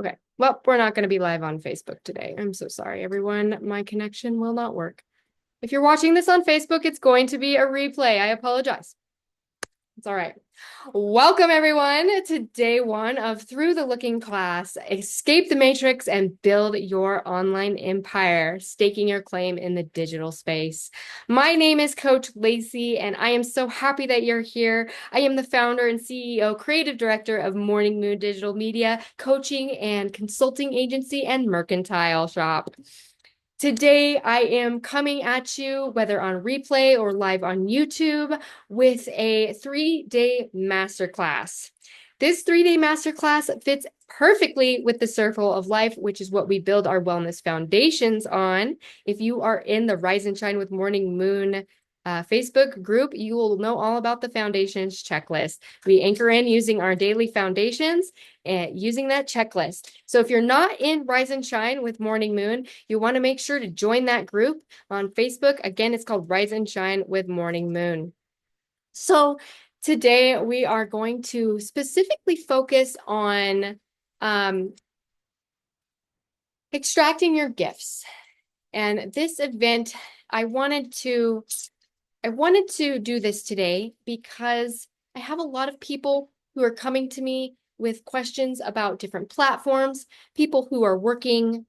Okay. Well, we're not going to be live on Facebook today. I'm so sorry, everyone. My connection will not work. If you're watching this on Facebook, it's going to be a replay. I apologize. It's all right. Welcome, everyone, to day one of Through the Looking class. Escape the matrix and build your online empire, staking your claim in the digital space. My name is Coach Lacy, and I am so happy that you're here. I am the founder and CEO, creative director of Morning Moon Digital Media, coaching and consulting agency, and mercantile shop. Today, I am coming at you, whether on replay or live on YouTube, with a 3-day masterclass. This 3-day masterclass fits perfectly with the circle of life, which is what we build our wellness foundations on. If you are in the Rise and Shine with Morning Moon Facebook group, you will know all about the foundations checklist. We anchor in using our daily foundations and using that checklist. So if you're not in Rise and Shine with Morning Moon, you want to make sure to join that group on Facebook. Again, it's called Rise and Shine with Morning Moon. So today we are going to specifically focus on extracting your gifts. And this event, I wanted to do this today because I have a lot of people who are coming to me with questions about different platforms, people who are working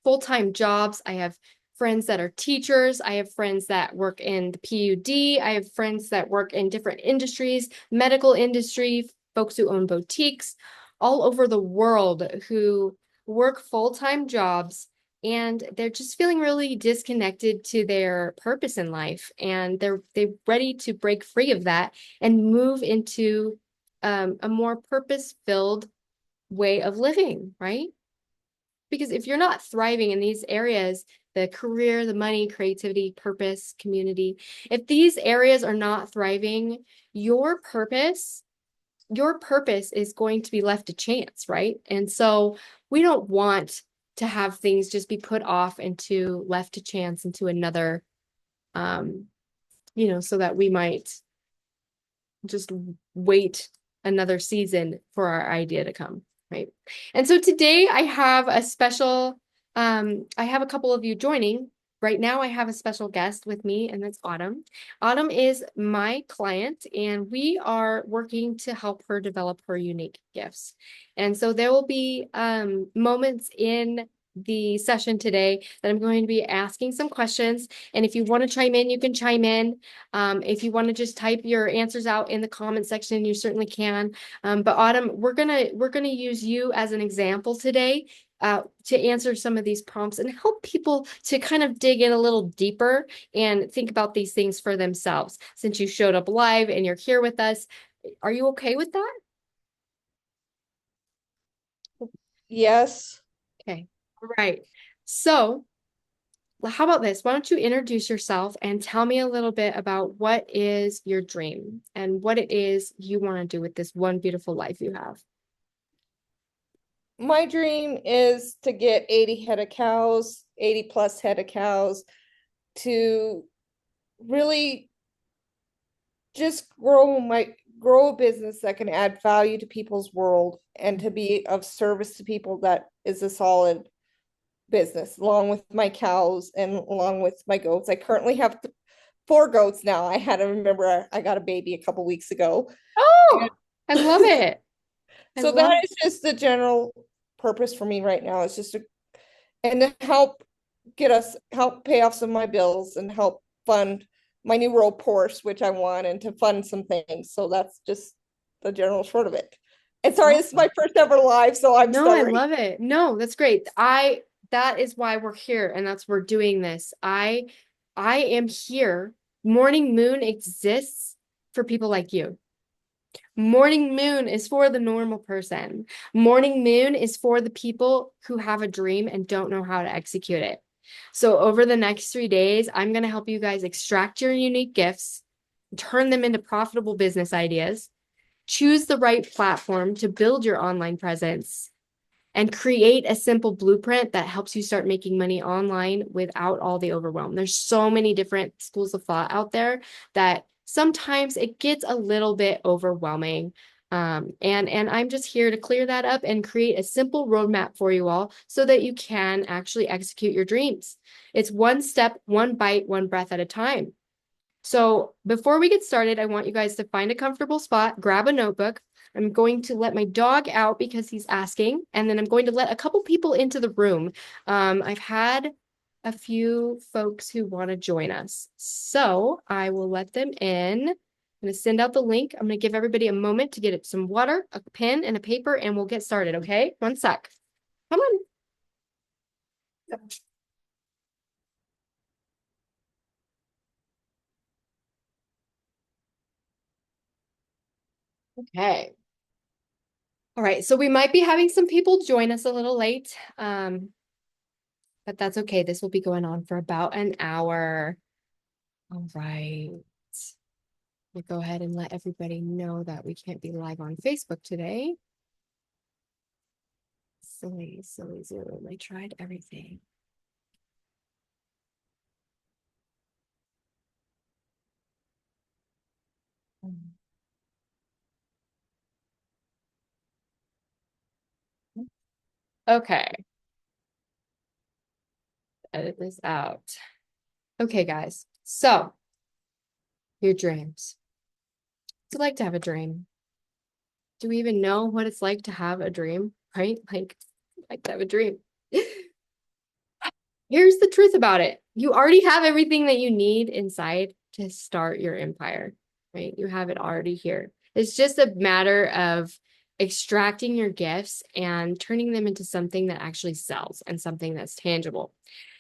full-time jobs. I have friends that are teachers. I have friends that work in the PUD. I have friends that work in different industries, medical industry, folks who own boutiques all over the world who work full-time jobs, and they're just feeling really disconnected to their purpose in life, and they're ready to break free of that and move into a more purpose-filled way of living, right? Because if you're not thriving in these areas, the career, the money, creativity, purpose, community, if these areas are not thriving, your purpose is going to be left to chance, right? And so we don't want to have things just be put off into left to chance into another, so that we might just wait another season for our idea to come, right? And so today I have a special, I have a couple of you joining. Right now I have a special guest with me, and that's Autumn. Autumn is my client, and we are working to help her develop her unique gifts. And so there will be moments in the session today that I'm going to be asking some questions. And if you want to chime in, you can chime in. If you want to just type your answers out in the comment section, you certainly can. But Autumn, we're gonna use you as an example today to answer some of these prompts and help people to kind of dig in a little deeper and think about these things for themselves. Since you showed up live and you're here with us, are you okay with that? Yes. Okay. All right. So how about this? Why don't you introduce yourself and tell me a little bit about what is your dream and what it is you want to do with this one beautiful life you have. My dream is to get 80 head of cows, 80 plus head of cows, to really just grow a business that can add value to people's world and to be of service to people that is a solid business, along with my cows and along with my goats. I currently have 4 goats now. I had to remember I got a baby a couple weeks ago. Oh, I love it. I So love that is just the general purpose for me right now. It's just to help pay off some of my bills and help fund my new road course, which I want, and to fund some things. So that's just the general short of it. And sorry, this is Awesome. my first ever live, so I'm No, I sorry. love it. No, that's great. That is why we're here, and that's we're doing this. I am here. Morning Moon exists for people like you. Morning Moon is for the normal person. Morning Moon is for the people who have a dream and don't know how to execute it. So over the next 3 days, I'm going to help you guys extract your unique gifts, turn them into profitable business ideas, choose the right platform to build your online presence, and create a simple blueprint that helps you start making money online without all the overwhelm. There's so many different schools of thought out there that sometimes it gets a little bit overwhelming. And I'm just here to clear that up and create a simple roadmap for you all so that you can actually execute your dreams. It's one step, one bite, one breath at a time. So before we get started, I want you guys to find a comfortable spot, grab a notebook. I'm going to let my dog out because he's asking, and then I'm going to let a couple people into the room. I've had a few folks who want to join us, so I will let them in. I'm going to send out the link. I'm going to give everybody a moment to get some water, a pen, and a paper, and we'll get started, okay? One sec. Come on. Okay. All right, so we might be having some people join us a little late, but that's okay. This will be going on for about an hour. All right. We'll go ahead and let everybody know that we can't be live on Facebook today. Silly, silly Zoom. I tried everything. Okay. Edit this out. Okay, guys. So, your dreams. What's it like to have a dream? Do we even know what it's like to have a dream, right? Like to have a dream. Here's the truth about it. You already have everything that you need inside to start your empire, right? You have it already here. It's just a matter of extracting your gifts and turning them into something that actually sells and something that's tangible.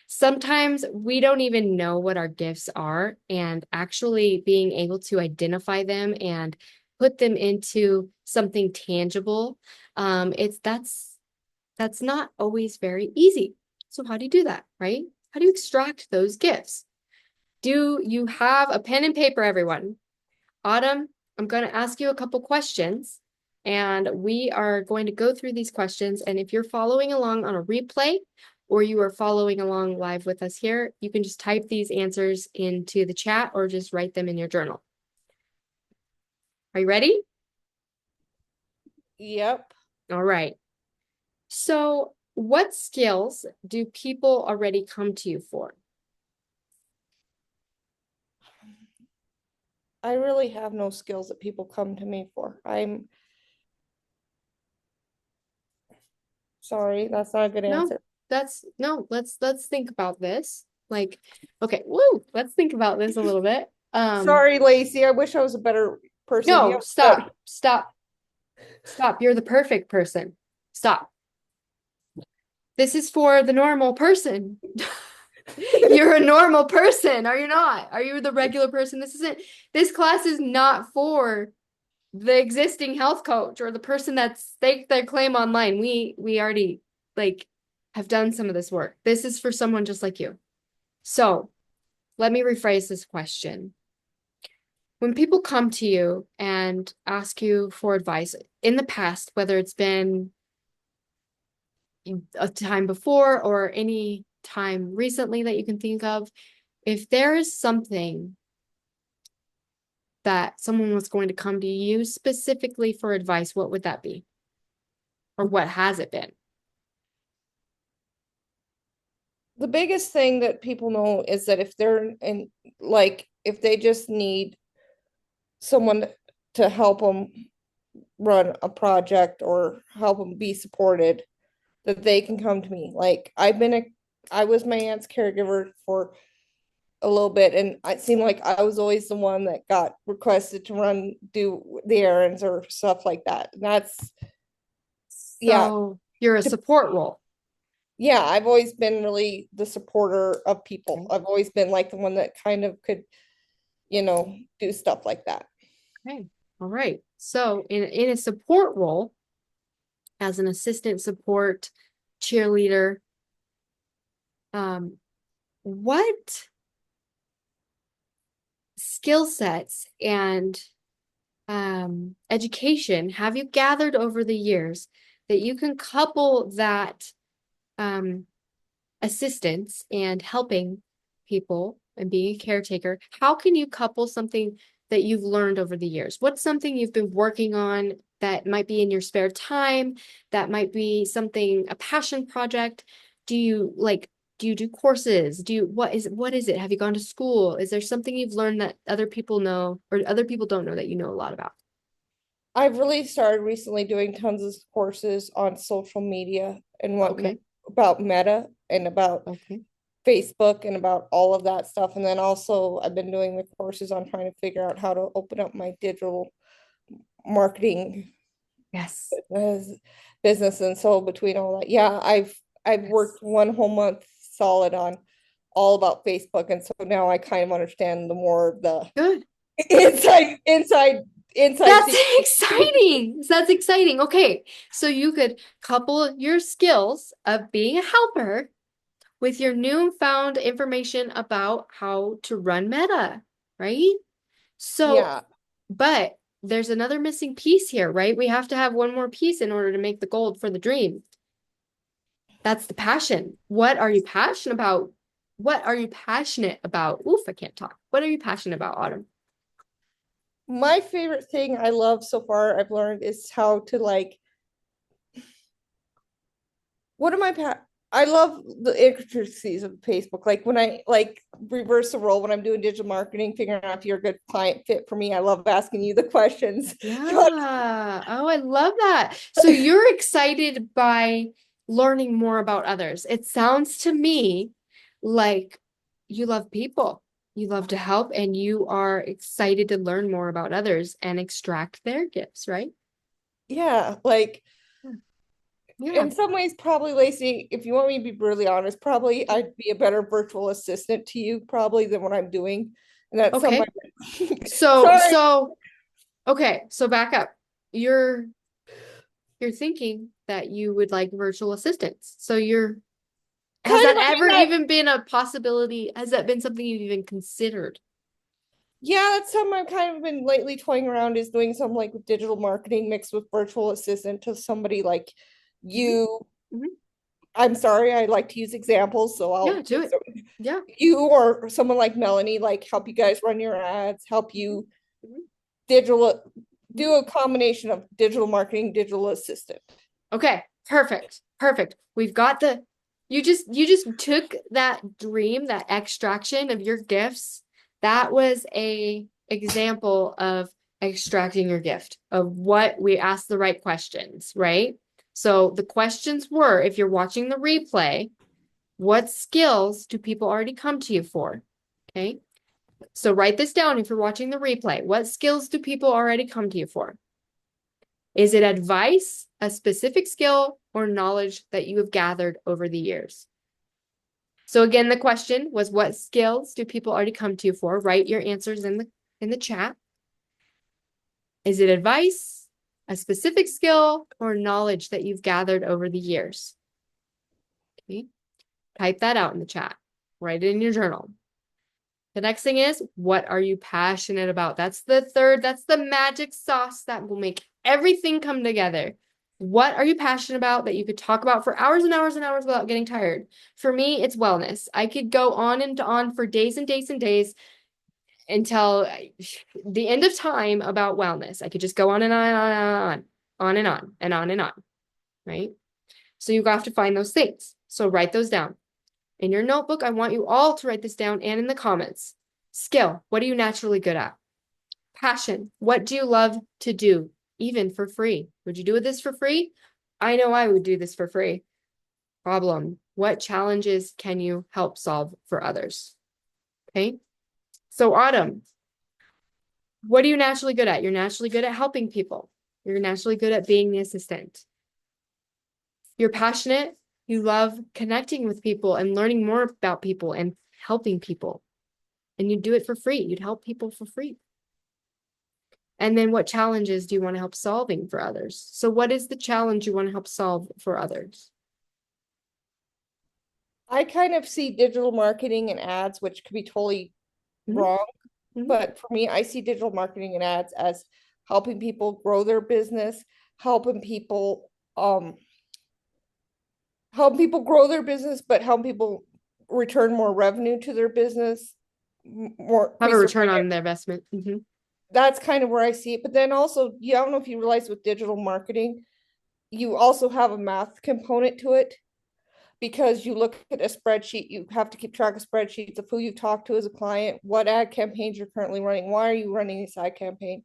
Sometimes we don't even know what our gifts are, and actually being able to identify them and put them into something tangible, that's not always very easy. So how do you do that, right? How do you extract those gifts? Do you have a pen and paper, everyone? Autumn, I'm going to ask you a couple questions, and we are going to go through these questions. And if you're following along on a replay or you are following along live with us here, you can just type these answers into the chat or just write them in your journal. Are you ready? Yep. All right. So, what skills do people already come to you for? I really have no skills that people come to me for. I'm sorry, that's not a good No, answer. no, let's think about this. Like, okay, woo, let's think about this a little bit. Sorry, Lacy. I wish I was a better person. You No, have better. stop. You're the perfect person. Stop. This is for the normal person. You're a normal person, are you not? Are you the regular person? This class is not for the existing health coach or the person that staked their claim online. We already like have done some of this work. This is for someone just like you. So let me rephrase this question. When people come to you and ask you for advice in the past, whether it's been a time before or any time recently that you can think of, if there is something that someone was going to come to you specifically for advice, what would that be? Or what has it been? The biggest thing that people know is that if they're in, like, if they just need someone to help them run a project or help them be supported, that they can come to me. Like, I was my aunt's caregiver for a little bit, and it seemed like I was always the one that got requested to do the errands or stuff like that. And that's, yeah, So you're a to, support role. yeah, I've always been really the supporter of people. Okay. I've always been like the one that kind of could, do stuff like that. Okay. All right. So in a support role, as an assistant support cheerleader, um, what skill sets and education have you gathered over the years that you can couple that um, assistance and helping people and being a caretaker? How can you couple something that you've learned over the years? What's something you've been working on that might be in your spare time, that might be something, a passion project? Do you like, do you do courses? What is it? Have you gone to school? Is there something you've learned that other people know or other people don't know that you know a lot about? I've really started recently doing tons of courses on social media and Okay. about Meta and about Okay. Facebook and about all of that stuff. And then also I've been doing the courses on trying to figure out how to open up my digital marketing Yes. uh, business. And so between all that, yeah, I've Yes. worked one whole month solid on all about Facebook. And so now I kind of understand the more of the Good. inside That's secret. exciting. That's exciting. Okay. So you could couple your skills of being a helper with your newfound information about how to run Meta, right? So, Yeah. but there's another missing piece here, right? We have to have one more piece in order to make the gold for the dream. That's the passion. What are you passionate about? What are you passionate about? Oof, I can't talk. What are you passionate about, Autumn? My favorite thing I love so far I've learned is how to like what am I pa I love the intricacies of Facebook. Like when I like reverse the role when I'm doing digital marketing, figuring out if you're a good client fit for me. I love asking you the questions. Yeah. Oh, I love that. So you're excited by learning more about others. It sounds to me like you love people. You love to help and you are excited to learn more about others and extract their gifts, right? Yeah, like Yeah. in some ways, probably Lacey, if you want me to be brutally honest, probably Yeah. I'd be a better virtual assistant to you probably than what I'm doing. And that's some Okay. So, sorry. so, okay. So back up. You're you're thinking that you would like virtual assistants. So you're has Kind that of, I ever mean that even been a possibility? Has that been something you've even considered? yeah, that's something I've kind of been lately toying around is doing some like digital marketing mixed with virtual assistant to somebody like Mhm. you. Mhm. I'm sorry, I like to use examples, so Yeah, I'll do use it. Yeah. you or someone like Melanie, like help you guys run your ads, help Mhm. you Mhm. digital Mhm. do a combination of digital marketing, digital assistant. Okay, perfect. Perfect. We've got the you just took that dream, that extraction of your gifts. That was a example of extracting your gift, of what we asked the right questions, right? So the questions were, if you're watching the replay, what skills do people already come to you for? Okay. So write this down if you're watching the replay. What skills do people already come to you for? Is it advice, a specific skill, or knowledge that you have gathered over the years? So again, the question was, what skills do people already come to you for? Write your answers in the chat. Is it advice, a specific skill, or knowledge that you've gathered over the years? Okay. Type that out in the chat. Write it in your journal. The next thing is, what are you passionate about? That's the third, that's the magic sauce that will make everything come together. What are you passionate about that you could talk about for hours and hours and hours without getting tired? For me, it's wellness. I could go on and on for days and days and days until the end of time about wellness. I could just go on and on and on and on and on and on, right? So you have to find those things. So write those down. In your notebook, I want you all to write this down and in the comments. Skill, what are you naturally good at? Passion, what do you love to do, even for free? Would you do this for free? I know I would do this for free. Problem, what challenges can you help solve for others? Okay. So, Autumn, what are you naturally good at? You're naturally good at helping people. You're naturally good at being the assistant. You're passionate. You love connecting with people and learning more about people and helping people. And you do it for free. You'd help people for free. And then what challenges do you want to help solving for others? So what is the challenge you want to help solve for others? I kind of see digital marketing and ads, which could be totally Mhm, wrong, mhm. but for me, I see digital marketing and ads as helping people grow their business, helping people grow their business, but help people return more revenue to their business, more Have a increase their return on the investment. Mhm. that's kind of where I see it. But then also, I don't know if you realize with digital marketing, you also have a math component to it because you look at a spreadsheet, you have to keep track of spreadsheets of who you talk to as a client, what ad campaigns you're currently running, why are you running this ad campaign?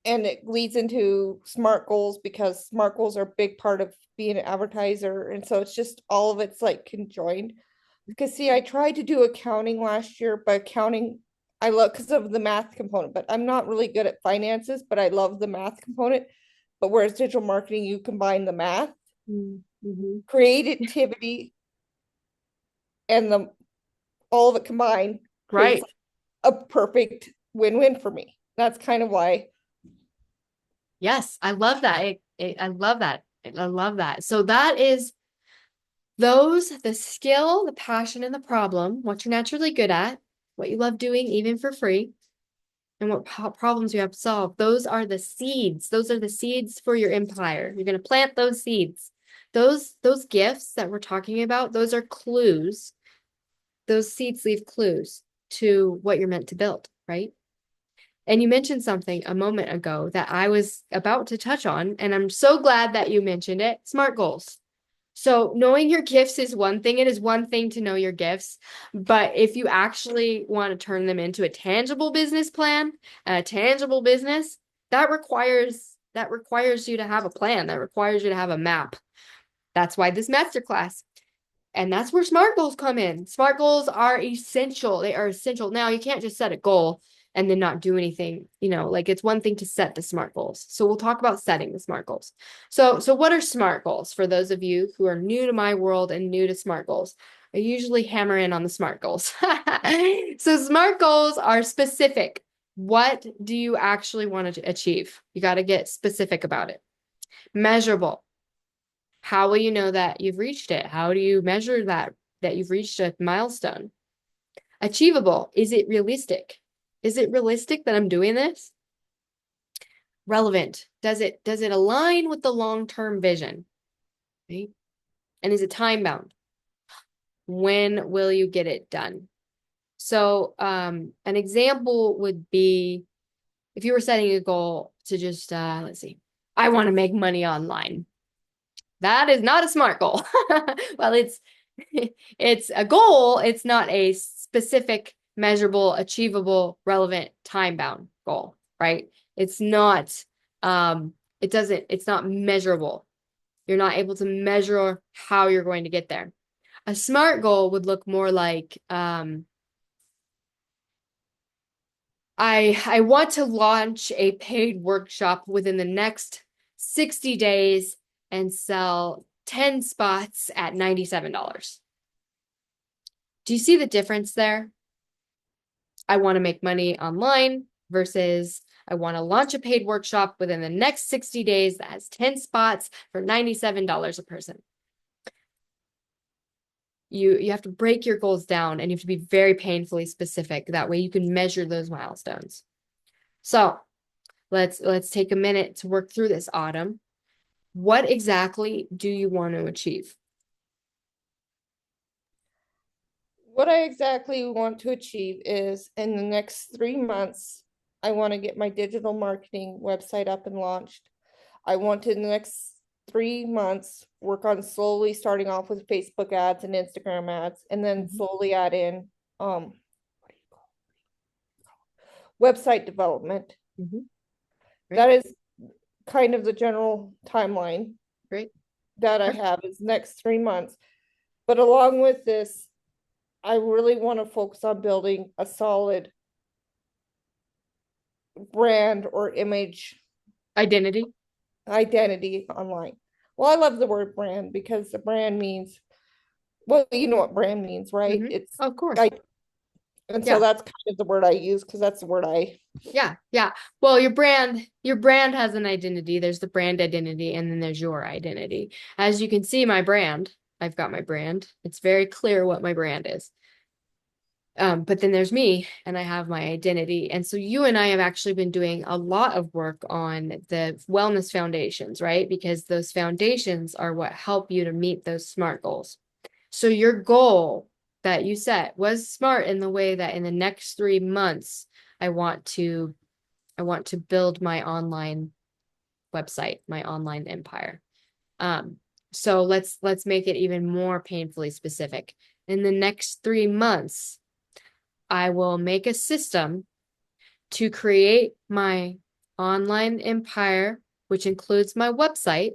And it leads into smart goals because smart goals are a big part of being an advertiser. And so it's just all of it's like conjoined. Because see, I tried to do accounting last year, but accounting I love because of the math component, but I'm not really good at finances, but I love the math component. But whereas digital marketing, you combine the math, Mm-hmm. creativity, and the all of it combined creates Right. a perfect win-win for me. That's kind of why. Yes, I love that. I love that. I love that. So that is those, the skill, the passion, and the problem, what you're naturally good at, what you love doing even for free, and what problems you have to solve. Those are the seeds. Those are the seeds for your empire. You're going to plant those seeds. Those gifts that we're talking about, those are clues. Those seeds leave clues to what you're meant to build, right? And you mentioned something a moment ago that I was about to touch on, and I'm so glad that you mentioned it. SMART goals. So knowing your gifts is one thing. It is one thing to know your gifts, but if you actually want to turn them into a tangible business plan, a tangible business, that requires you to have a plan. That requires you to have a map. That's why this masterclass. And that's where SMART goals come in. SMART goals are essential. They are essential. Now, you can't just set a goal and then not do anything. Like it's one thing to set the SMART goals. So we'll talk about setting the SMART goals. So what are SMART goals for those of you who are new to my world and new to SMART goals? I usually hammer in on the SMART goals. So SMART goals are specific. What do you actually want to achieve? You got to get specific about it. Measurable. How will you know that you've reached it? How do you measure that you've reached a milestone? Achievable. Is it realistic? Is it realistic that I'm doing this? Relevant. Does it align with the long-term vision? Right? And is it time bound? When will you get it done? So, an example would be if you were setting a goal to just let's see, I want to make money online. That is not a SMART goal. Well, it's a goal. It's not a specific, measurable, achievable, relevant, time-bound goal, right? It's not, it's not measurable. You're not able to measure how you're going to get there. A SMART goal would look more like, I want to launch a paid workshop within the next 60 days and sell 10 spots at $97. Do you see the difference there? I want to make money online versus I want to launch a paid workshop within the next 60 days that has 10 spots for $97 a person. You have to break your goals down and you have to be very painfully specific. That way you can measure those milestones. So let's take a minute to work through this, Autumn. What exactly do you want to achieve? What I exactly want to achieve is in the next 3 months, I want to get my digital marketing website up and launched. I want to, in the next 3 months, work on slowly starting off with Facebook ads and Instagram ads, and then slowly add in website development. Mm-hmm. That is kind of the general timeline Great. that I have is next 3 months. But along with this, I really want to focus on building a solid brand or image Identity. identity online. Well, I love the word brand because the brand means, well, you know what brand means, right? Mm-hmm. It's Of course. I, and so Yeah. that's kind of the word I use because that's the word I. Yeah. Yeah. Well, your brand has an identity. There's the brand identity, and then there's your identity. As you can see, I've got my brand. It's very clear what my brand is. But then there's me and I have my identity. And so you and I have actually been doing a lot of work on the wellness foundations, right? Because those foundations are what help you to meet those SMART goals. So your goal that you set was smart in the way that in the next 3 months, I want to I want to build my online website, my online empire. So let's make it even more painfully specific. In the next 3 months, I will make a system to create my online empire, which includes my website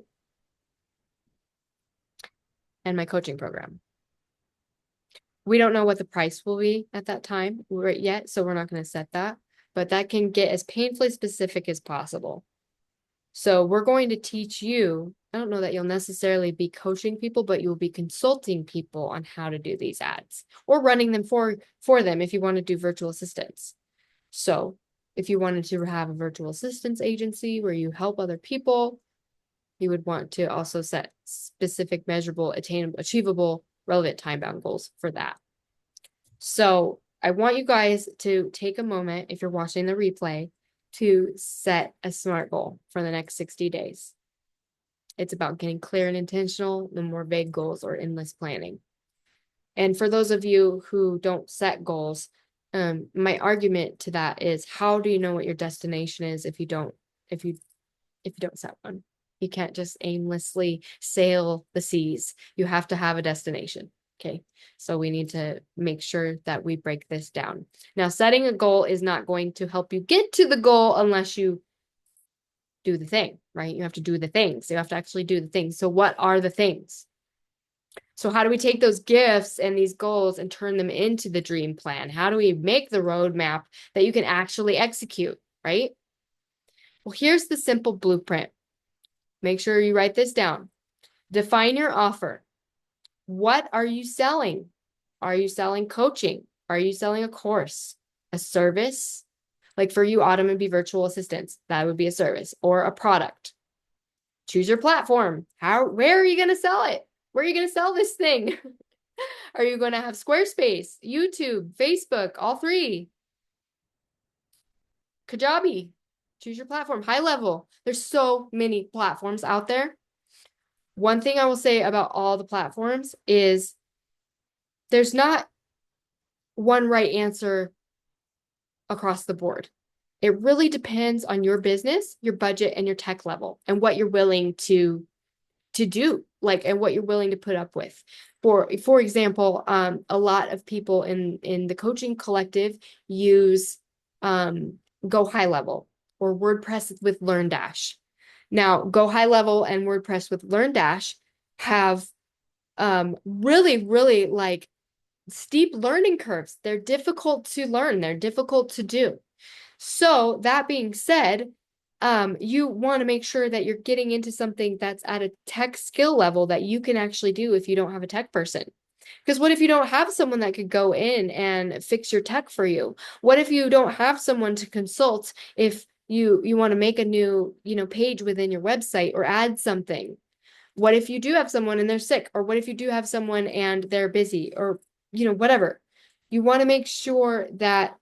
and my coaching program. We don't know what the price will be at that time right yet, so we're not going to set that, but that can get as painfully specific as possible. So we're going to teach you, I don't know that you'll necessarily be coaching people, but you'll be consulting people on how to do these ads or running them for them if you want to do virtual assistants. So if you wanted to have a virtual assistance agency where you help other people, you would want to also set specific, measurable, attainable, achievable, relevant time-bound goals for that. So I want you guys to take a moment, if you're watching the replay, to set a SMART goal for the next 60 days. It's about getting clear and intentional, no more vague goals or endless planning. And for those of you who don't set goals, my argument to that is, how do you know what your destination is if you don't set one? You can't just aimlessly sail the seas. You have to have a destination. Okay. So we need to make sure that we break this down. Now, setting a goal is not going to help you get to the goal unless you do the thing, right? You have to do the things. You have to actually do the things. So what are the things? So how do we take those gifts and these goals and turn them into the dream plan? How do we make the roadmap that you can actually execute, right? Well, here's the simple blueprint. Make sure you write this down. Define your offer. What are you selling? Are you selling coaching? Are you selling a course, a service? Like for you, Autumn would be virtual assistants. That would be a service or a product. Choose your platform. Where are you going to sell it? Where are you going to sell this thing? Are you going to have Squarespace, YouTube, Facebook, all three? Kajabi. Choose your platform. High level. There's so many platforms out there. One thing I will say about all the platforms is there's not one right answer across the board. It really depends on your business, your budget, and your tech level, and what you're willing to do, like, and what you're willing to put up with. For example, a lot of people in the coaching collective use Go High Level or WordPress with LearnDash. Now, Go High Level and WordPress with LearnDash have really, really like steep learning curves. They're difficult to learn. They're difficult to do. So that being said, you want to make sure that you're getting into something that's at a tech skill level that you can actually do if you don't have a tech person. Because what if you don't have someone that could go in and fix your tech for you? What if you don't have someone to consult if you want to make a new, page within your website or add something? What if you do have someone and they're sick? Or what if you do have someone and they're busy or, whatever? You want to make sure that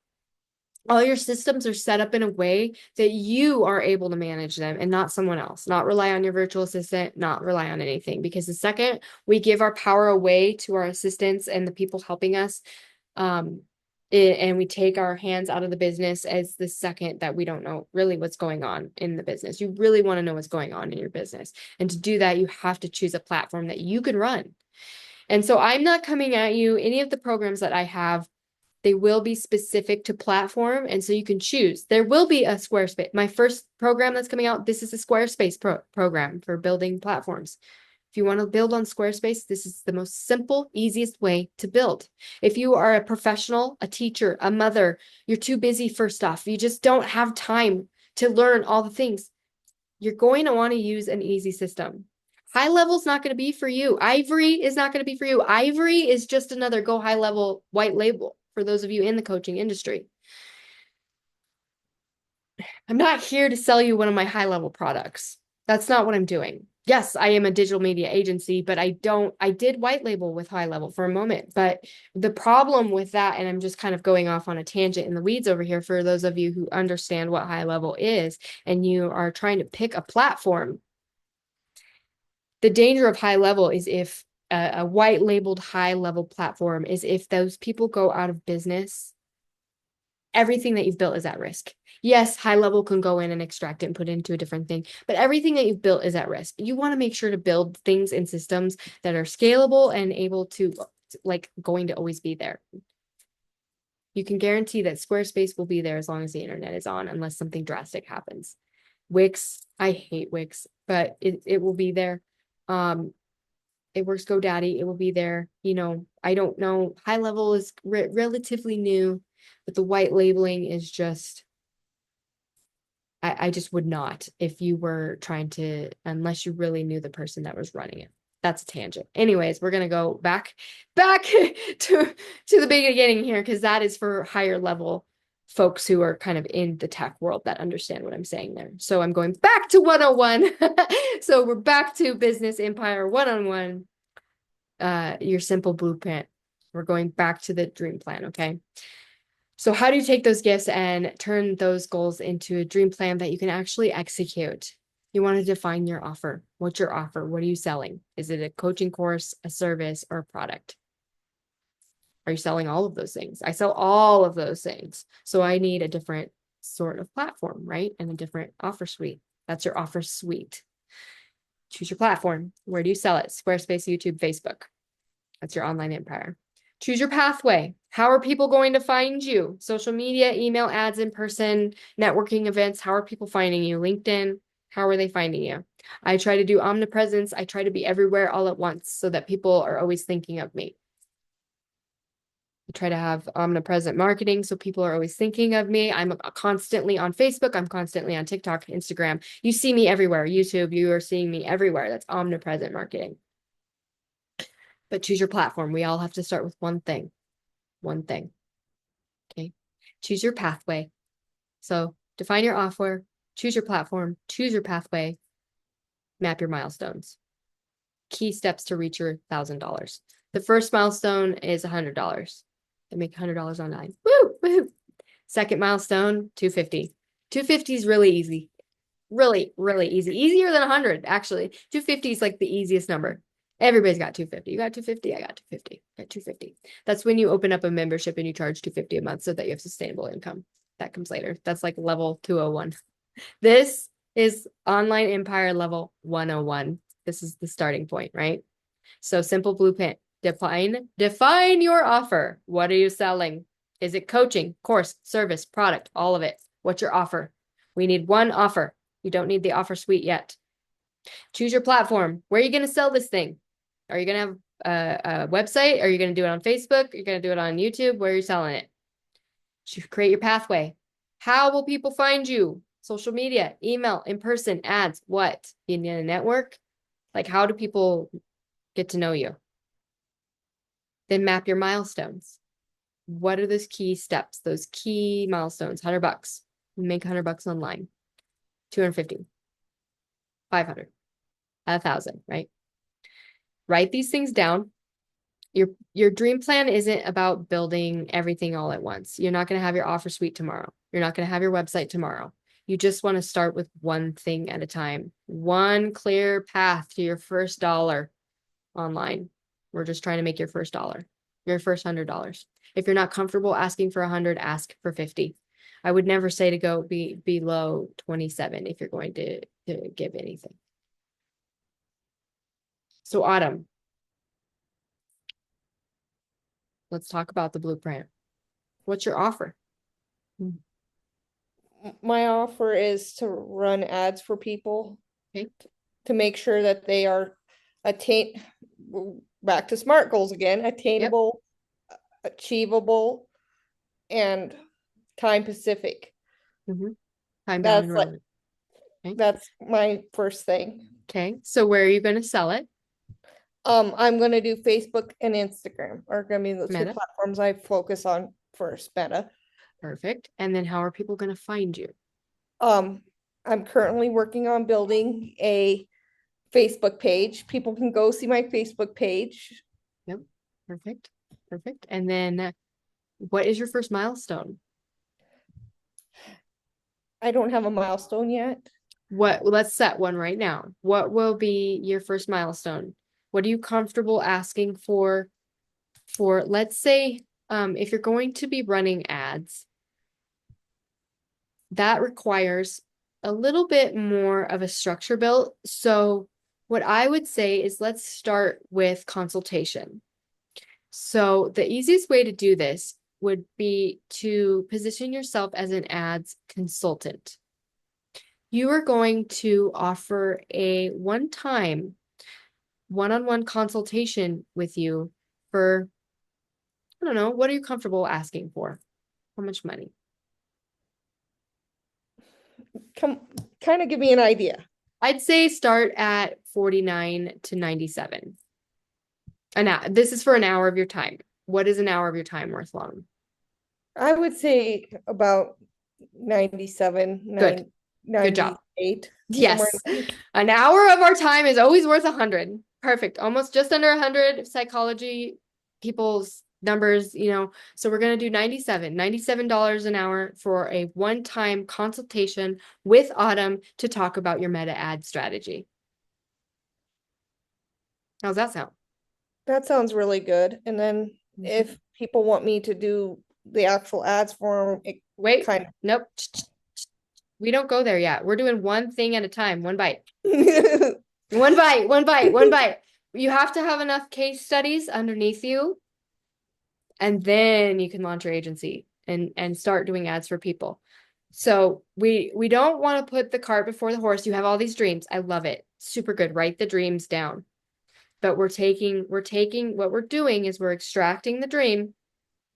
all your systems are set up in a way that you are able to manage them and not someone else, not rely on your virtual assistant, not rely on anything. Because the second we give our power away to our assistants and the people helping us, and we take our hands out of the business as the second that we don't know really what's going on in the business. You really want to know what's going on in your business. And to do that, you have to choose a platform that you can run. And so I'm not coming at you, any of the programs that I have, they will be specific to platform. And so you can choose. There will be a Squarespace. My first program that's coming out, this is a Squarespace program for building platforms. If you want to build on Squarespace, this is the most simple, easiest way to build. If you are a professional, a teacher, a mother, you're too busy for stuff, you just don't have time to learn all the things, you're going to want to use an easy system. High level is not going to be for you. Ivory is not going to be for you. Ivory is just another Go High Level white label for those of you in the coaching industry. I'm not here to sell you one of my high level products. That's not what I'm doing. Yes, I am a digital media agency, but I did white label with high level for a moment. But the problem with that, and I'm just kind of going off on a tangent in the weeds over here for those of you who understand what high level is, and you are trying to pick a platform. The danger of high level is if a white labeled high level platform is if those people go out of business, everything that you've built is at risk. Yes, high level can go in and extract it and put it into a different thing, but everything that you've built is at risk. You want to make sure to build things and systems that are scalable and able to, like, going to always be there. You can guarantee that Squarespace will be there as long as the internet is on, unless something drastic happens. Wix, I hate Wix, but it will be there. It works GoDaddy, it will be there. You know, I don't know. High level is relatively new, but the white labeling is just, I just would not if you were trying to, unless you really knew the person that was running it. That's a tangent. Anyways, we're gonna go back to the beginning here, because that is for higher level folks who are kind of in the tech world that understand what I'm saying there. So I'm going back to 101. So we're back to Business Empire 101, your simple blueprint. We're going back to the dream plan, okay? So how do you take those gifts and turn those goals into a dream plan that you can actually execute? You want to define your offer. What's your offer? What are you selling? Is it a coaching course, a service, or a product? Are you selling all of those things? I sell all of those things. So I need a different sort of platform, right? And a different offer suite. That's your offer suite. Choose your platform. Where do you sell it? Squarespace, YouTube, Facebook. That's your online empire. Choose your pathway. How are people going to find you? Social media, email, ads, in person, networking events. How are people finding you? LinkedIn. How are they finding you? I try to do omnipresence. I try to be everywhere all at once so that people are always thinking of me. I try to have omnipresent marketing so people are always thinking of me. I'm constantly on Facebook. I'm constantly on TikTok, Instagram. You see me everywhere. YouTube, you are seeing me everywhere. That's omnipresent marketing. But choose your platform. We all have to start with one thing. One thing. Okay. Choose your pathway. So define your offer, choose your platform, choose your pathway, map your milestones. Key steps to reach your $1,000. The first milestone is $100. I make $100 online. Woo! Woo! Second milestone, 250. 250 is really easy. Really, really easy. Easier than 100, actually. 250 is like the easiest number. Everybody's got 250. You got 250? I got 250. I got 250. That's when you open up a membership and you charge 250 a month so that you have sustainable income. That comes later. That's like level 201. This is Online Empire level 101. This is the starting point, right? So simple blueprint. Define your offer. What are you selling? Is it coaching, course, service, product, all of it? What's your offer? We need one offer. You don't need the offer suite yet. Choose your platform. Where are you going to sell this thing? Are you going to have a website? Are you going to do it on Facebook? Are you going to do it on YouTube? Where are you selling it? Create your pathway. How will people find you? Social media, email, in person, ads, what? In a network? Like, how do people get to know you? Then map your milestones. What are those key steps, those key milestones? $100. Make $100 online. 250. 500. 1,000, right? Write these things down. Your dream plan isn't about building everything all at once. You're not going to have your offer suite tomorrow. You're not going to have your website tomorrow. You just want to start with one thing at a time. One clear path to your first dollar online. We're just trying to make your first dollar, your first $100. If you're not comfortable asking for 100, ask for 50. I would never say to go below 27 if you're going to give anything. So Autumn, let's talk about the blueprint. What's your offer? My offer is to run ads for people Okay. to make sure that they are attain back to SMART goals again, Yep. attainable, achievable, and time specific. Mm-hmm. Time bound and That's like relevant. Okay. that's my first thing. Okay. So where are you going to sell it? I'm gonna do Facebook and Instagram are gonna be the two Meta. platforms I focus on first, Meta. Perfect. And then how are people going to find you? Um, I'm currently working on building a Facebook page. People can go see my Facebook page. Yep. Perfect. Perfect. And then what is your first milestone? I don't have a milestone yet. Let's set one right now. What will be your first milestone? What are you comfortable asking for, let's say, if you're going to be running ads, that requires a little bit more of a structure built. So what I would say is let's start with consultation. So the easiest way to do this would be to position yourself as an ads consultant. You are going to offer a one-time one-on-one consultation with you for, I don't know, what are you comfortable asking for? How much money? Come, kind of give me an idea. I'd say start at 49 to 97. This is for an hour of your time. What is an hour of your time worth long? I would say about 97, Good. Good job. 98, somewhere Yes. in there. An hour of our time is always worth 100. Perfect. Almost just under 100 psychology people's numbers, So we're going to do $97 an hour for a one-time consultation with Autumn to talk about your meta ad strategy. How's that sound? That sounds really good. And then if people want me to do the actual ads for them, Wait, kind nope. We don't go there yet. We're doing one thing at a time, one bite. of. One bite, one bite, one bite. You have to have enough case studies underneath you, and then you can launch your agency and start doing ads for people. So we don't want to put the cart before the horse. You have all these dreams. I love it. Super good. Write the dreams down. But we're taking what we're doing is we're extracting the dream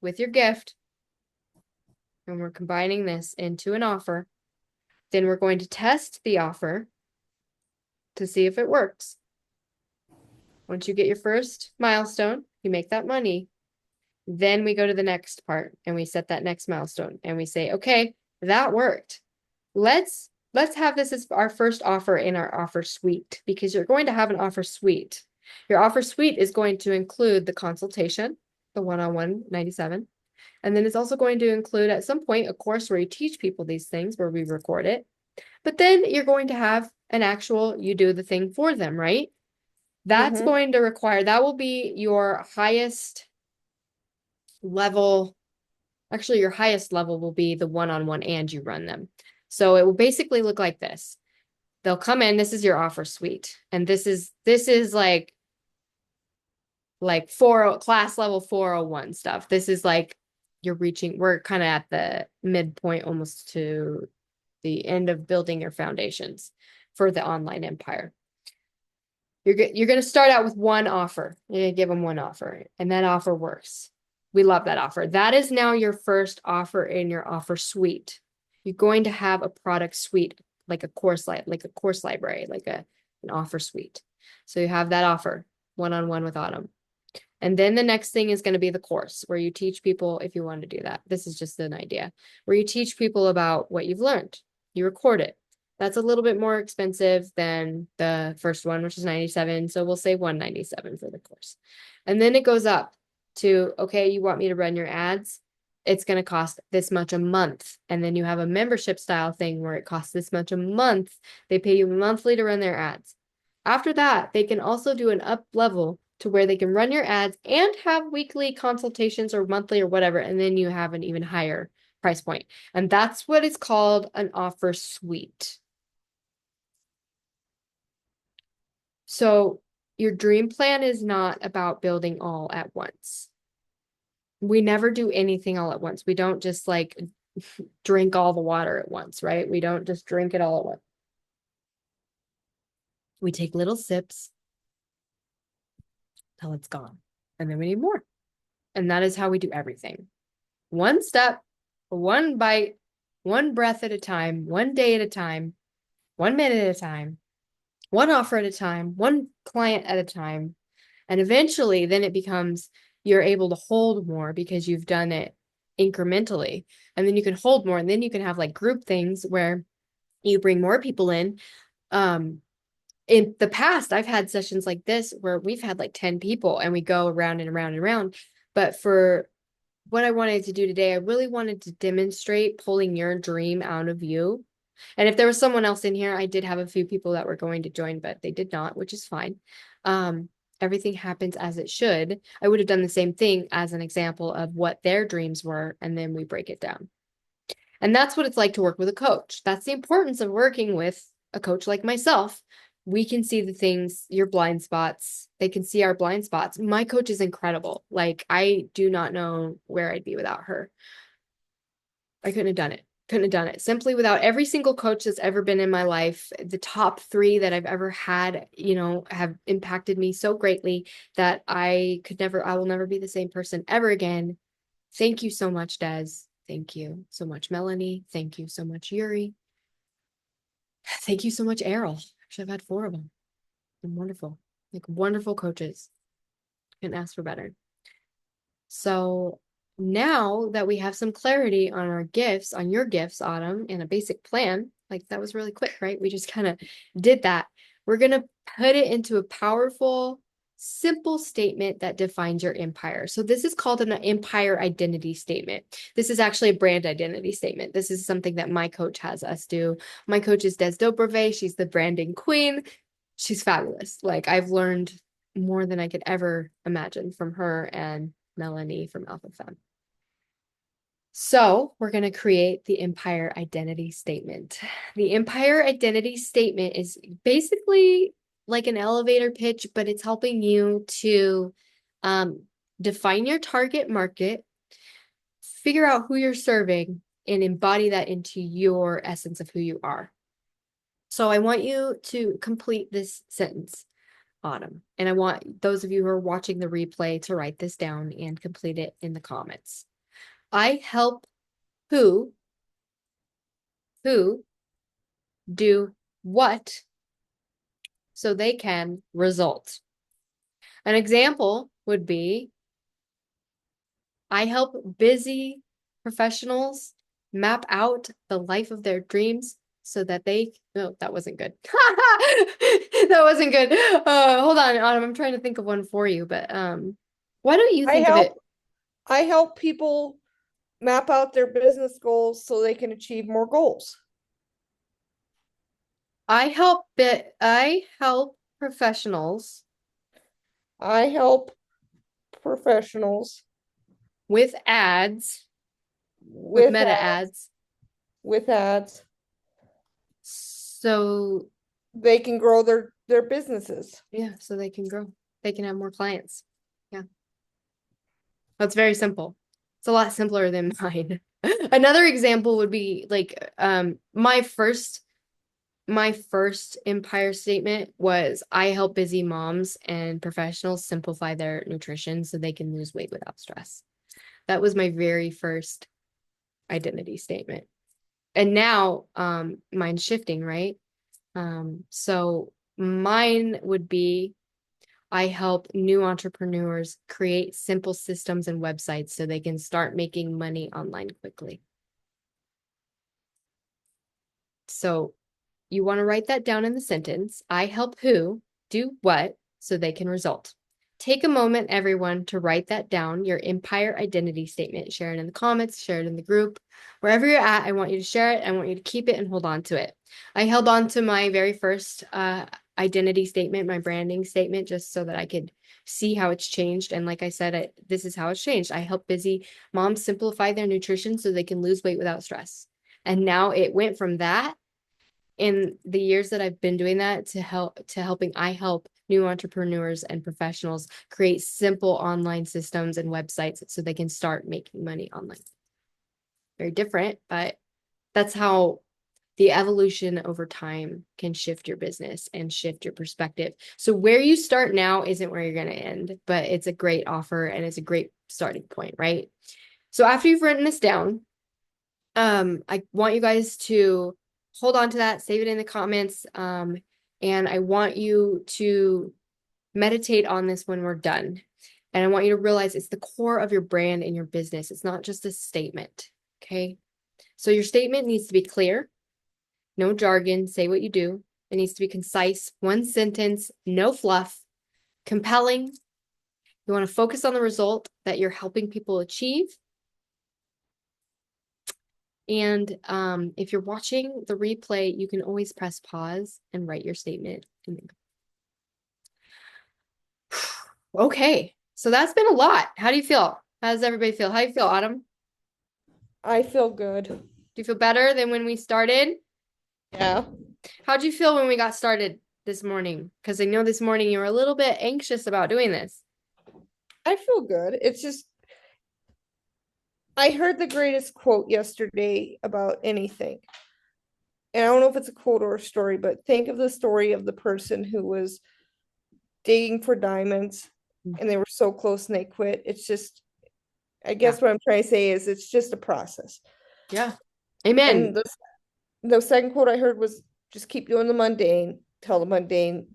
with your gift, and we're combining this into an offer. Then we're going to test the offer to see if it works. Once you get your first milestone, you make that money. Then we go to the next part and we set that next milestone and we say, okay, that worked. Let's have this as our first offer in our offer suite, because you're going to have an offer suite. Your offer suite is going to include the consultation, the one-on-one 97. And then it's also going to include at some point a course where you teach people these things, where we record it. But then you're going to have an actual, you do the thing for them, right? That's Mhm. going to require, that will be your highest level. Actually, your highest level will be the one-on-one and you run them. So it will basically look like this. They'll come in, this is your offer suite. And this is like class level 401 stuff. This is like we're kind of at the midpoint almost to the end of building your foundations for the online empire. You're going to start out with one offer. You're going to give them one offer, and that offer works. We love that offer. That is now your first offer in your offer suite. You're going to have a product suite, like a course library, like an offer suite. So you have that offer one-on-one with Autumn. And then the next thing is going to be the course where you teach people, if you want to do that. This is just an idea, where you teach people about what you've learned. You record it. That's a little bit more expensive than the first one, which is 97. So we'll say 197 for the course. And then it goes up to, okay, you want me to run your ads? It's going to cost this much a month. And then you have a membership style thing where it costs this much a month. They pay you monthly to run their ads. After that, they can also do an up level to where they can run your ads and have weekly consultations or monthly or whatever. And then you have an even higher price point. And that's what is called an offer suite. So your dream plan is not about building all at once. We never do anything all at once. We don't just like drink all the water at once, right? We don't just drink it all at once. We take little sips till it's gone. And then we need more. And that is how we do everything. One step, one bite, one breath at a time, one day at a time, 1 minute at a time, one offer at a time, one client at a time. And eventually then it becomes, you're able to hold more because you've done it incrementally. And then you can hold more. And then you can have like group things where you bring more people in. In the past, I've had sessions like this where we've had like 10 people and we go around and around and around. But for what I wanted to do today, I really wanted to demonstrate pulling your dream out of you. And if there was someone else in here, I did have a few people that were going to join, but they did not, which is fine. Everything happens as it should. I would have done the same thing as an example of what their dreams were, and then we break it down. And that's what it's like to work with a coach. That's the importance of working with a coach like myself. We can see the things, your blind spots. They can see our blind spots. My coach is incredible. Like, I do not know where I'd be without her. I couldn't have done it. Couldn't have done it. Simply without every single coach that's ever been in my life, the top three that I've ever had, have impacted me so greatly that I will never be the same person ever again. Thank you so much, Des. Thank you so much, Melanie. Thank you so much, Yuri. Thank you so much, Errol. Actually, I've had four of them. They're wonderful. Like, wonderful coaches. Couldn't ask for better. So now that we have some clarity on our gifts, on your gifts, Autumn, and a basic plan, like that was really quick, right? We just kind of did that. We're going to put it into a powerful, simple statement that defines your empire. So this is called an empire identity statement. This is actually a brand identity statement. This is something that my coach has us do. My coach is Des Dobreve. She's the branding queen. She's fabulous. Like, I've learned more than I could ever imagine from her and Melanie from Alpha Femme. So we're going to create the Empire Identity Statement. The Empire Identity Statement is basically like an elevator pitch, but it's helping you to define your target market, figure out who you're serving, and embody that into your essence of who you are. So I want you to complete this sentence, Autumn. And I want those of you who are watching the replay to write this down and complete it in the comments. I help who do what so they can result. An example would be, I help busy professionals map out the life of their dreams so that no, that wasn't good. That wasn't good. Hold on, Autumn. I'm trying to think of one for you, but why don't you I think of it? help I help people map out their business goals so they can achieve more goals. I help professionals I help professionals with ads, with with meta ads, ads, with ads. so They can grow their businesses. yeah, so they can grow. They can have more clients. Yeah. That's very simple. It's a lot simpler than mine. Another example would be like my first empire statement was, I help busy moms and professionals simplify their nutrition so they can lose weight without stress. That was my very first identity statement. And now mine's shifting, right? So mine would be, I help new entrepreneurs create simple systems and websites so they can start making money online quickly. So you want to write that down in the sentence. I help who do what so they can result. Take a moment, everyone, to write that down, your empire identity statement. Share it in the comments, share it in the group. Wherever you're at, I want you to share it. I want you to keep it and hold on to it. I held on to my very first identity statement, my branding statement, just so that I could see how it's changed. And like I said, this is how it's changed. I help busy moms simplify their nutrition so they can lose weight without stress. And now it went from that, in the years that I've been doing that, to helping I help new entrepreneurs and professionals create simple online systems and websites so they can start making money online. Very different, but that's how the evolution over time can shift your business and shift your perspective. So where you start now isn't where you're going to end, but it's a great offer and it's a great starting point, right? So after you've written this down, I want you guys to hold on to that, save it in the comments, and I want you to meditate on this when we're done. And I want you to realize it's the core of your brand and your business. It's not just a statement, okay? So your statement needs to be clear, no jargon, say what you do. It needs to be concise, one sentence, no fluff, compelling. You want to focus on the result that you're helping people achieve. And if you're watching the replay, you can always press pause and write your statement. Okay, so that's been a lot. How do you feel? How does everybody feel? How do you feel, Autumn? I feel good. Do you feel better than when we started? Yeah. How'd you feel when we got started this morning? Because I know this morning you were a little bit anxious about doing this. I feel good. It's just I heard the greatest quote yesterday about anything. And I don't know if it's a quote or a story, but think of the story of the person who was digging for diamonds and they were so close and they quit. It's just, I Yeah. guess what I'm trying to say is it's just a process. Yeah. And Amen. the second quote I heard was just keep doing the mundane till the mundane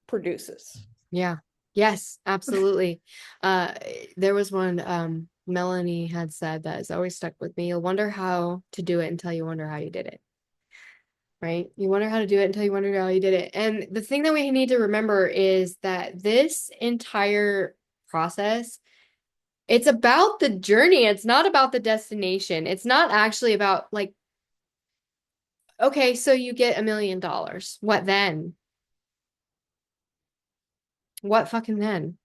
produces. Yeah. Yes, absolutely. Uh, there was one, Melanie had said that has always stuck with me. You'll wonder how to do it until you wonder how you did it. Right? You wonder how to do it until you wonder how you did it. And the thing that we need to remember is that this entire process, it's about the journey. It's not about the destination. It's not actually about like, okay, so you get $1 million. What then? What fucking then?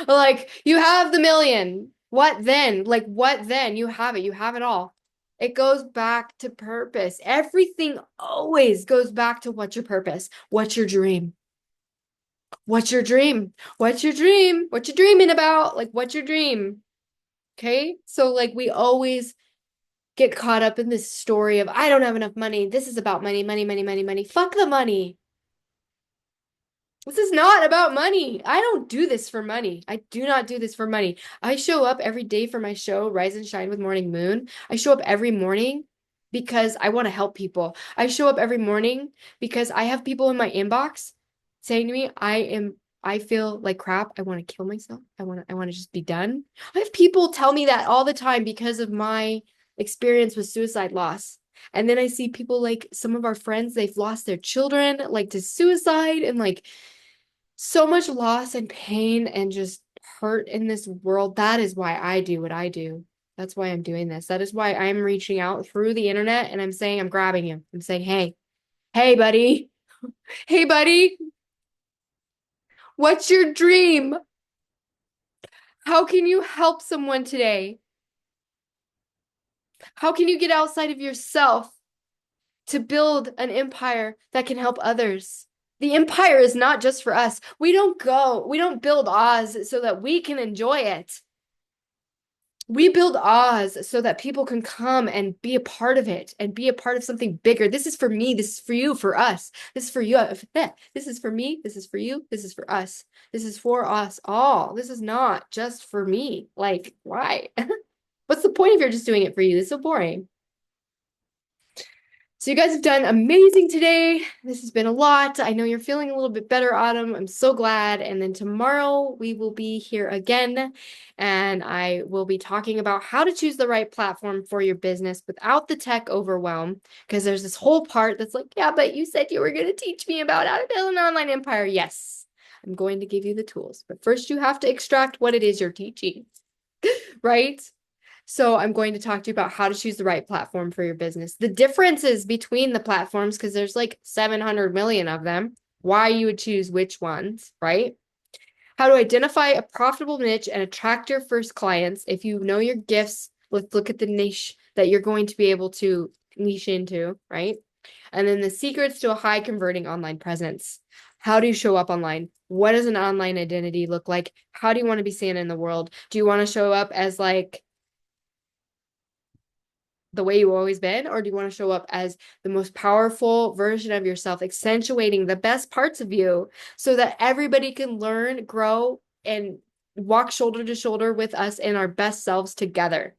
Like, you have the million. What then? Like, what then? You have it. You have it all. It goes back to purpose. Everything always goes back to what's your purpose? What's your dream? What's your dream? What's your dream? What you dreaming about? Like, what's your dream? Okay? So, like, we always get caught up in this story of, I don't have enough money. This is about money, money, money, money, money. Fuck the money. This is not about money. I don't do this for money. I do not do this for money. I show up every day for my show, Rise and Shine with Morning Moon. I show up every morning because I want to help people. I show up every morning because I have people in my inbox saying to me, I feel like crap. I want to kill myself. I want to just be done. I have people tell me that all the time because of my experience with suicide loss. And then I see people like some of our friends, they've lost their children like to suicide and like so much loss and pain and just hurt in this world. That is why I do what I do. That's why I'm doing this. That is why I'm reaching out through the internet and I'm saying, I'm grabbing you. I'm saying, hey, hey, buddy. Hey, buddy. What's your dream? How can you help someone today? How can you get outside of yourself to build an empire that can help others? The empire is not just for us. We don't build Oz so that we can enjoy it. We build Oz so that people can come and be a part of it and be a part of something bigger. This is for me. This is for you, for us. This is for you. This is for me. This is for you. This is for us. This is for us all. This is not just for me. Like, why? What's the point if you're just doing it for you? It's so boring. So you guys have done amazing today. This has been a lot. I know you're feeling a little bit better, Autumn. I'm so glad. And then tomorrow we will be here again, and I will be talking about how to choose the right platform for your business without the tech overwhelm. Because there's this whole part that's like, yeah, but you said you were going to teach me about how to build an online empire. Yes, I'm going to give you the tools. But first, you have to extract what it is you're teaching, right? So I'm going to talk to you about how to choose the right platform for your business. The differences between the platforms, because there's like 700 million of them, why you would choose which ones, right? How to identify a profitable niche and attract your first clients. If you know your gifts, let's look at the niche that you're going to be able to niche into, right? And then the secrets to a high converting online presence. How do you show up online? What does an online identity look like? How do you want to be seen in the world? Do you want to show up as like the way you've always been, or do you want to show up as the most powerful version of yourself, accentuating the best parts of you so that everybody can learn, grow, and walk shoulder to shoulder with us in our best selves together?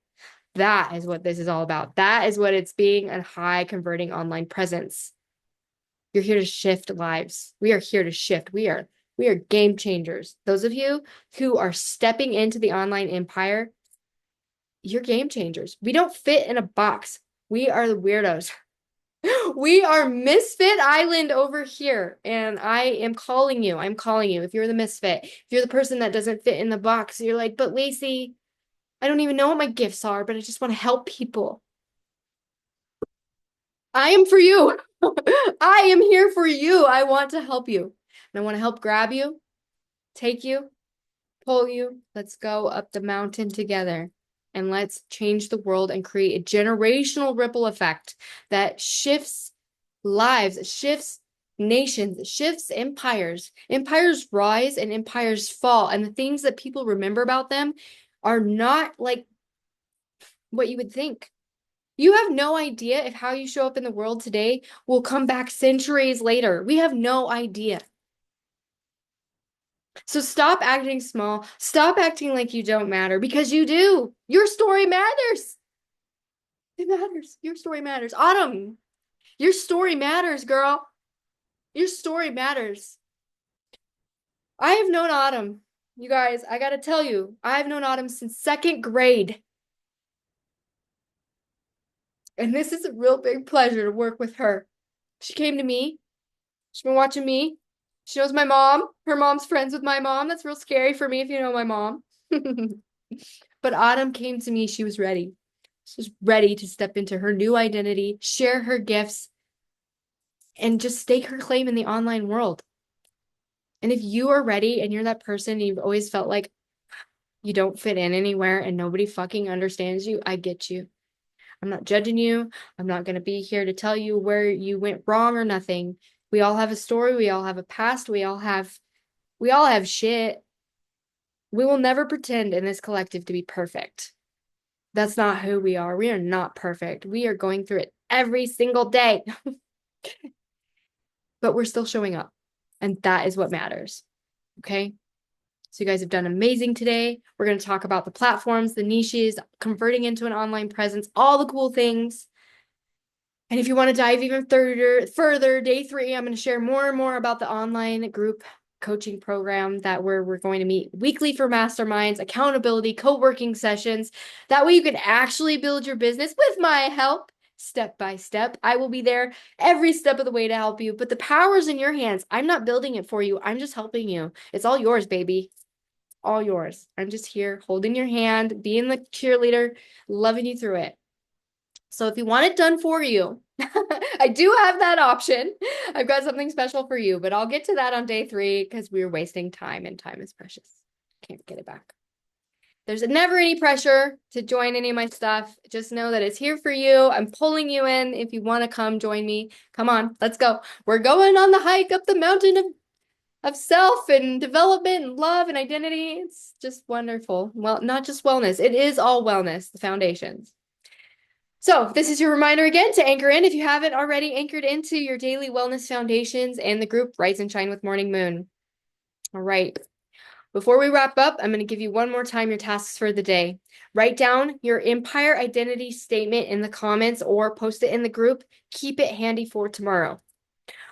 That is what this is all about. That is what it's being a high converting online presence. You're here to shift lives. We are here to shift. We are game changers. Those of you who are stepping into the online empire, you're game changers. We don't fit in a box. We are the weirdos. We are Misfit Island over here. And I am calling you. I'm calling you. If you're the misfit, if you're the person that doesn't fit in the box, you're like, but Lacy, I don't even know what my gifts are, but I just want to help people. I am for you. I am here for you. I want to help you. And I want to help grab you, take you, pull you. Let's go up the mountain together. and let's change the world and create a generational ripple effect that shifts lives, shifts nations, shifts empires. Empires rise and empires fall, and the things that people remember about them are not like what you would think. You have no idea if how you show up in the world today will come back centuries later. We have no idea. So stop acting small. Stop acting like you don't matter, because you do. Your story matters. It matters. Your story matters. Autumn, your story matters, girl. Your story matters. I have known Autumn. You guys, I gotta tell you, I've known Autumn since second grade. And this is a real big pleasure to work with her. She came to me. She's been watching me. She knows my mom. Her mom's friends with my mom. That's real scary for me if you know my mom. But Autumn came to me. She was ready. She was ready to step into her new identity, share her gifts, and just stake her claim in the online world. And if you are ready and you're that person and you've always felt like you don't fit in anywhere and nobody fucking understands you, I get you. I'm not judging you. I'm not going to be here to tell you where you went wrong or nothing. We all have a story. We all have a past. We all have shit. We will never pretend in this collective to be perfect. That's not who we are. We are not perfect. We are going through it every single day. But we're still showing up. And that is what matters. Okay? So you guys have done amazing today. We're going to talk about the platforms, the niches, converting into an online presence, all the cool things. And if you want to dive even further, day 3, I'm going to share more and more about the online group coaching program that we're going to meet weekly for masterminds, accountability, co-working sessions. That way you can actually build your business with my help step by step. I will be there every step of the way to help you, but the power's in your hands. I'm not building it for you. I'm just helping you. It's all yours, baby. All yours. I'm just here holding your hand, being the cheerleader, loving you through it. So if you want it done for you, I do have that option. I've got something special for you, but I'll get to that on day 3 because we're wasting time and time is precious. Can't get it back. There's never any pressure to join any of my stuff. Just know that it's here for you. I'm pulling you in. If you want to come join me, come on, let's go. We're going on the hike up the mountain of self and development and love and identity. It's just wonderful. Well, not just wellness. It is all wellness, the foundations. So this is your reminder again to anchor in if you haven't already anchored into your daily wellness foundations and the group Rise and Shine with Morning Moon. All right. Before we wrap up, I'm going to give you one more time your tasks for the day. Write down your empire identity statement in the comments or post it in the group. Keep it handy for tomorrow.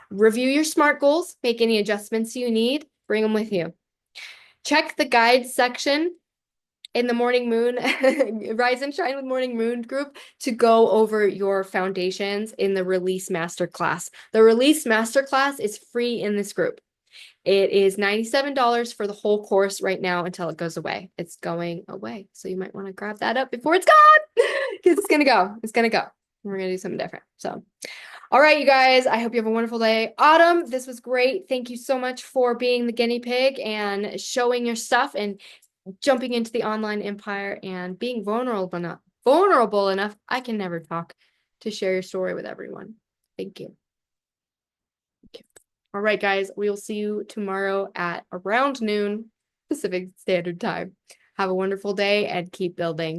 Review your SMART goals. Make any adjustments you need. Bring them with you. Check the guides section in the Morning Moon, Rise and Shine with Morning Moon group to go over your foundations in the Release Masterclass. The Release Masterclass is free in this group. It is $97 for the whole course right now until it goes away. It's going away. So you might want to grab that up before it's gone because it's going to go. It's going to go. We're going to do something different. So, all right, you guys, I hope you have a wonderful day. Autumn, this was great. Thank you so much for being the guinea pig and showing your stuff and jumping into the online empire and being vulnerable enough. I can never talk to share your story with everyone. Thank you. All right, guys, we will see you tomorrow at around noon Pacific Standard Time. Have a wonderful day and keep building.